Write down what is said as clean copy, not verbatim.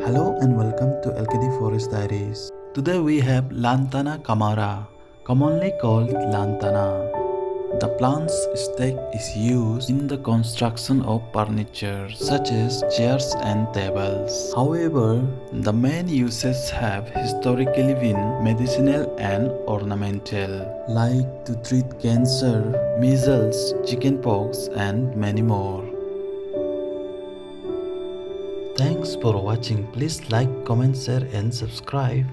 Hello and welcome to LKD Forest Diaries. Today we have Lantana Camara, commonly called Lantana. The plant's stick is used in the construction of furniture such as chairs and tables. However, the main uses have historically been medicinal and ornamental, like to treat cancer, measles, chickenpox, and many more. Thanks for watching. Please like, comment, share and subscribe.